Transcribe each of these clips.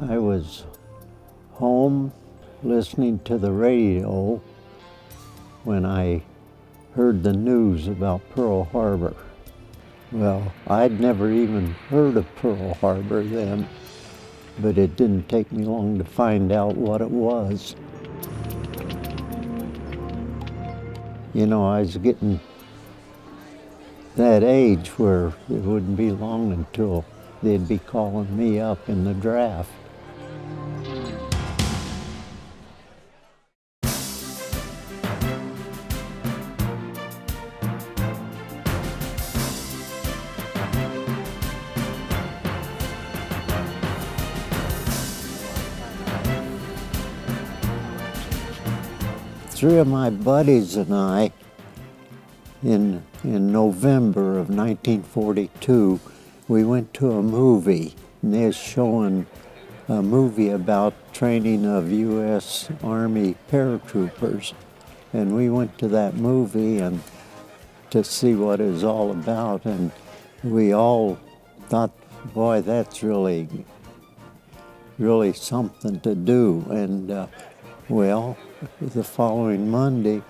I was home listening to the radio when I heard the news about Pearl Harbor. Well, I'd never even heard of Pearl Harbor then, but it didn't take me long to find out what it was. You know, I was getting that age where it wouldn't be long until they'd be calling me up in the draft. Three of my buddies and I, in November of 1942, we went to a movie, and they were showing a movie about training of U.S. Army paratroopers. And we went to that movie and to see what it was all about, and we all thought, boy, that's really something to do. And well, the following Monday,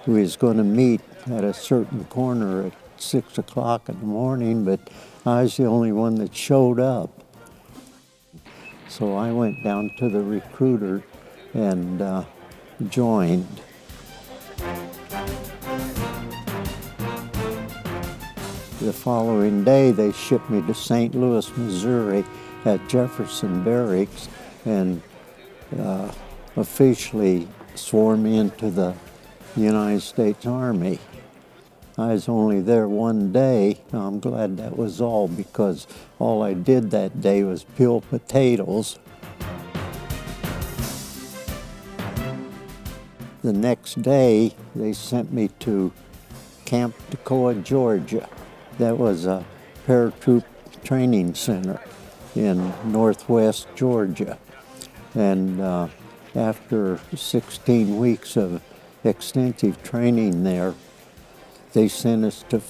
we was going to meet at a certain corner at 6 o'clock in the morning, but I was the only one that showed up. So I went down to the recruiter and joined. The following day, they shipped me to St. Louis, Missouri at Jefferson Barracks and officially swore me into the United States Army. I was only there one day. I'm glad that was all, because all I did that day was peel potatoes. The next day, they sent me to Camp Toccoa, Georgia. That was a paratroop training center in northwest Georgia. And after 16 weeks of extensive training there, they sent us to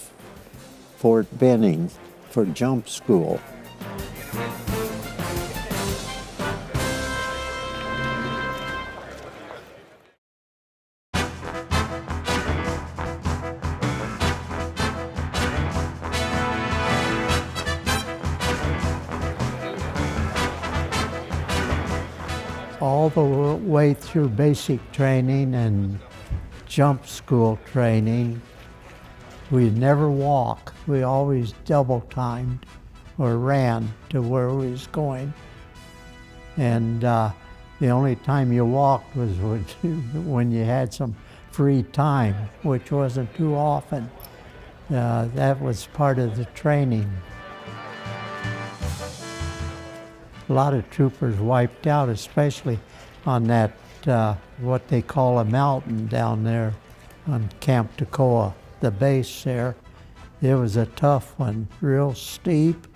Fort Benning for jump school. All the way through basic training and jump school training, we never walk. We always double timed or ran to where we was going. And the only time you walked was when you had some free time, which wasn't too often. That was part of the training. A lot of troopers wiped out, especially on that, what they call a mountain down there on Camp Toccoa, the base there. It was a tough one, real steep,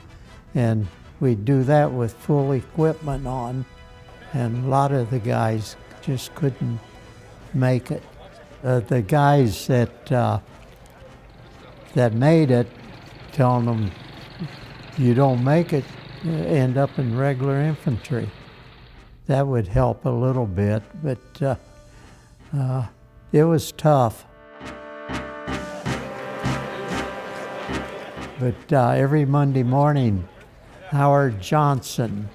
and we'd do that with full equipment on. and a lot of the guys just couldn't make it. The guys that made it, telling them, you don't make it, end up in regular infantry. That would help a little bit, but it was tough. But every Monday morning, Howard Johnson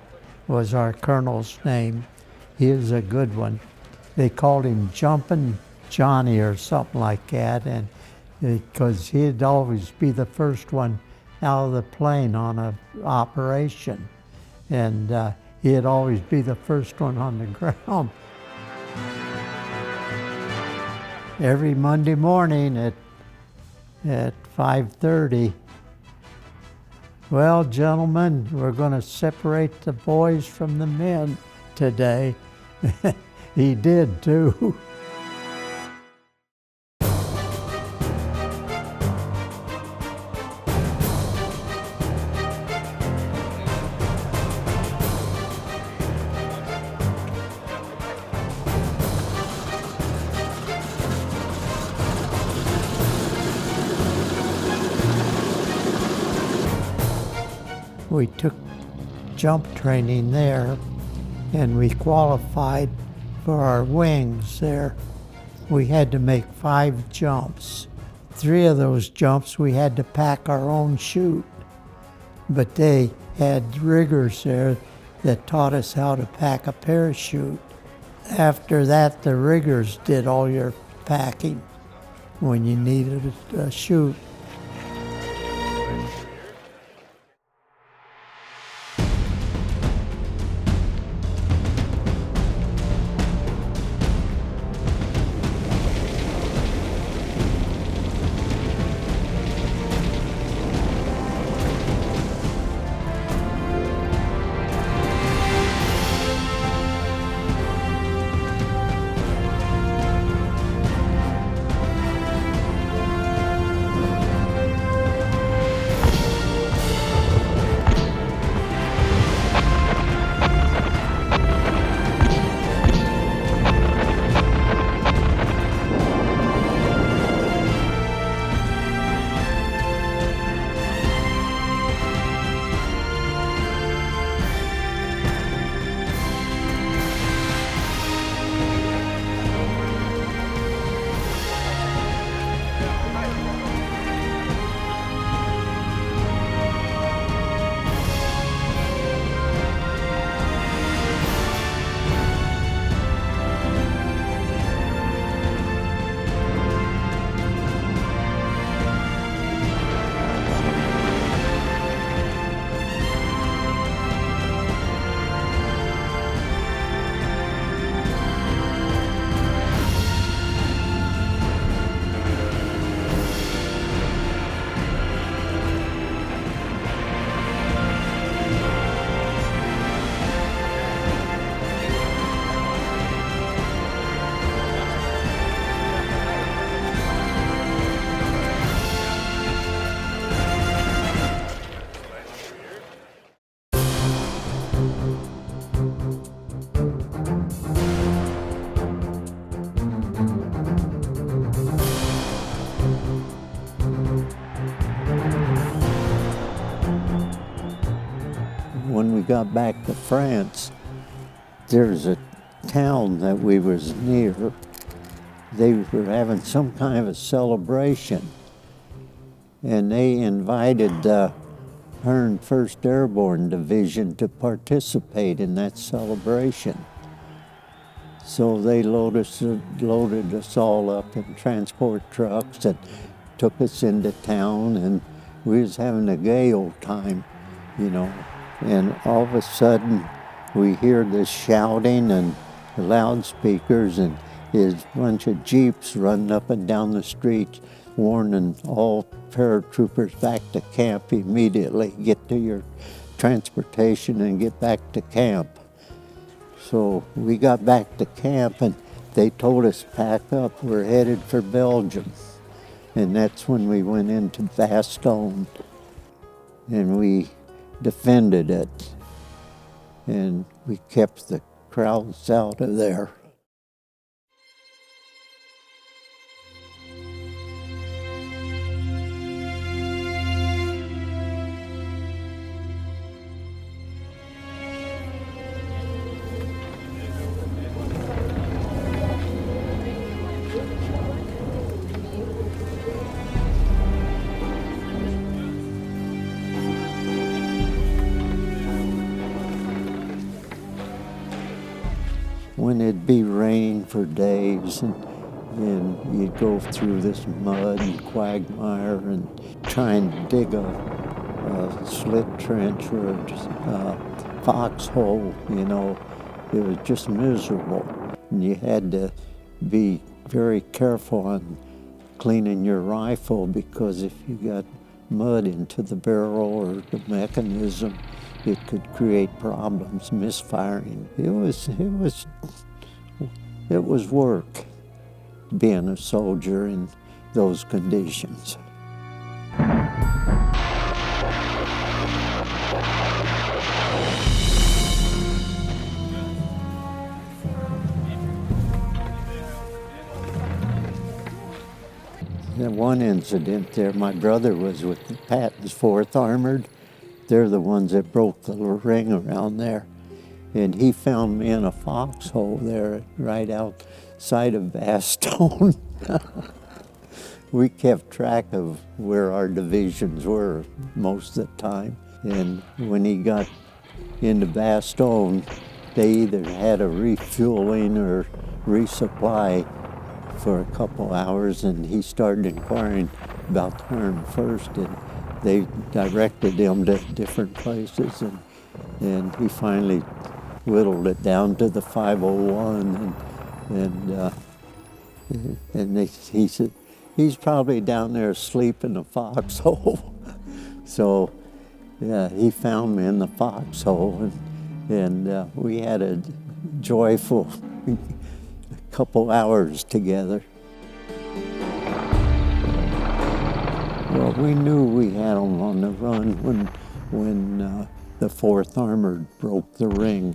was our colonel's name. He was a good one. They called him Jumpin' Johnny or something like that, and because he'd always be the first one out of the plane on an operation, and he'd always be the first one on the ground. Every Monday morning at 5:30, well, gentlemen, we're going to separate the boys from the men today. He did too. We took jump training there, and we qualified for our wings there. We had to make 5 jumps. 3 of those jumps we had to pack our own chute, but they had riggers there that taught us how to pack a parachute. After that, the riggers did all your packing when you needed a chute. When we got back to France, there's a town that we was near. They were having some kind of a celebration, and they invited the 101st Airborne Division to participate in that celebration. So they loaded us all up in transport trucks and took us into town, and we was having a gay old time, you know. And all of a sudden, we hear this shouting and loudspeakers, and there's a bunch of Jeeps running up and down the street, warning all paratroopers back to camp immediately. Get to your transportation and get back to camp. So we got back to camp, and they told us, pack up, we're headed for Belgium. And that's when we went into Bastogne, and we defended it. And we kept the crowds out of there. When it'd be rain for days and you'd go through this mud and quagmire and try and dig a slit trench or a foxhole, you know, it was just miserable. And you had to be very careful on cleaning your rifle, because if you got mud into the barrel or the mechanism, it could create problems, misfiring. It was work being a soldier in those conditions. One incident there, my brother was with the Patton's 4th Armored. They're the ones that broke the ring around there. And he found me in a foxhole there right outside of Bastogne. We kept track of where our divisions were most of the time. And when he got into Bastogne, they either had a refueling or resupply for a couple hours, and he started inquiring about the 101st, and they directed him to different places, and he finally whittled it down to the 501, and he said, he's probably down there asleep in the foxhole. So yeah, he found me in the foxhole, and we had a joyful couple hours together. Well, we knew we had them on the run when the 4th Armored broke the ring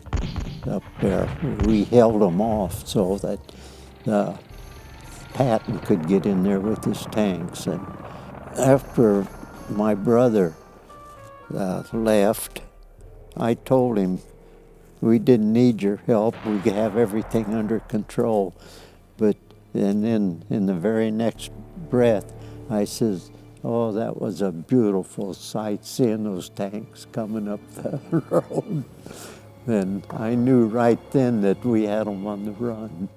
up there. We held them off so that Patton could get in there with his tanks. And after my brother left, I told him, we didn't need your help. We could have everything under control. And then in the very next breath, I says, oh, that was a beautiful sight, seeing those tanks coming up the road. And I knew right then that we had them on the run.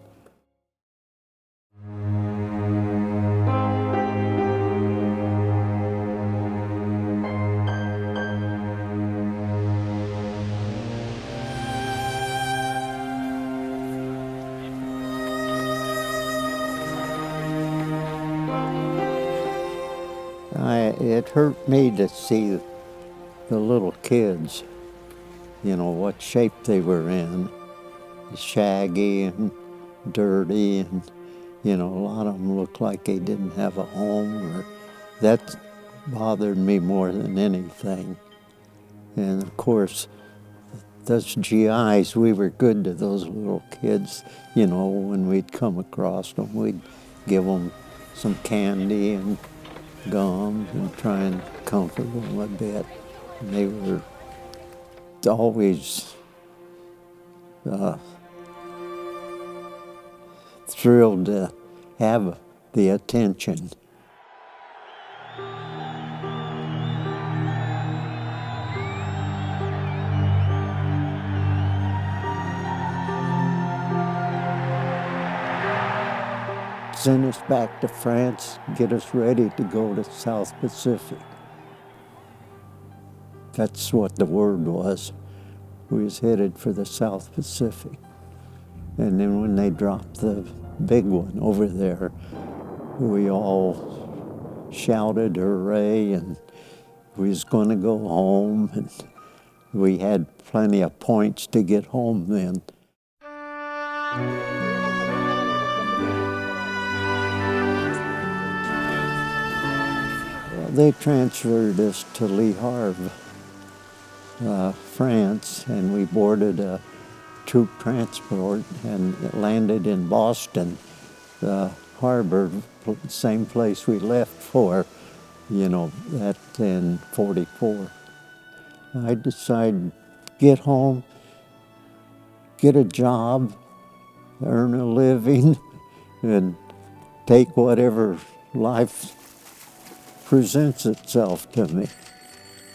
It hurt me to see the little kids, you know, what shape they were in, shaggy and dirty, and, you know, a lot of them looked like they didn't have a home. That bothered me more than anything. And of course, those GIs, we were good to those little kids, you know, when we'd come across them, we'd give them some candy and gum and try and comfort them a bit. And they were always thrilled to have the attention. Send us back to France, get us ready to go to South Pacific. That's what the word was. We was headed for the South Pacific. And then when they dropped the big one over there, we all shouted hooray, and we was going to go home, and we had plenty of points to get home then. They transferred us to Le Havre, France, and we boarded a troop transport, and it landed in Boston, the harbor, same place we left for, that in '44. I decided get home, get a job, earn a living, and take whatever life presents itself to me.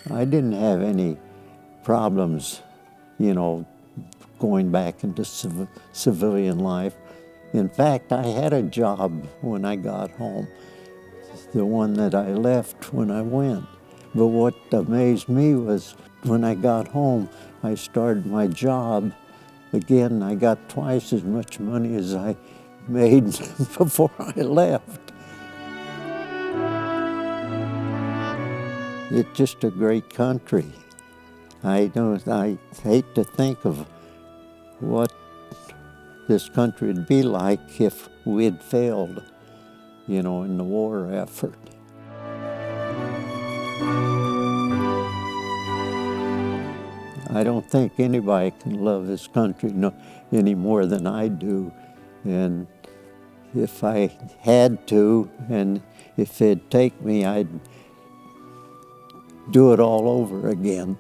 I didn't have any problems, going back into civilian life. In fact, I had a job when I got home, the one that I left when I went. But what amazed me was when I got home, I started my job. Again, I got twice as much money as I made before I left. It's just a great country. I hate to think of what this country would be like if we'd failed, in the war effort. I don't think anybody can love this country any more than I do. And if I had to, and if it'd take me, I'd do it all over again.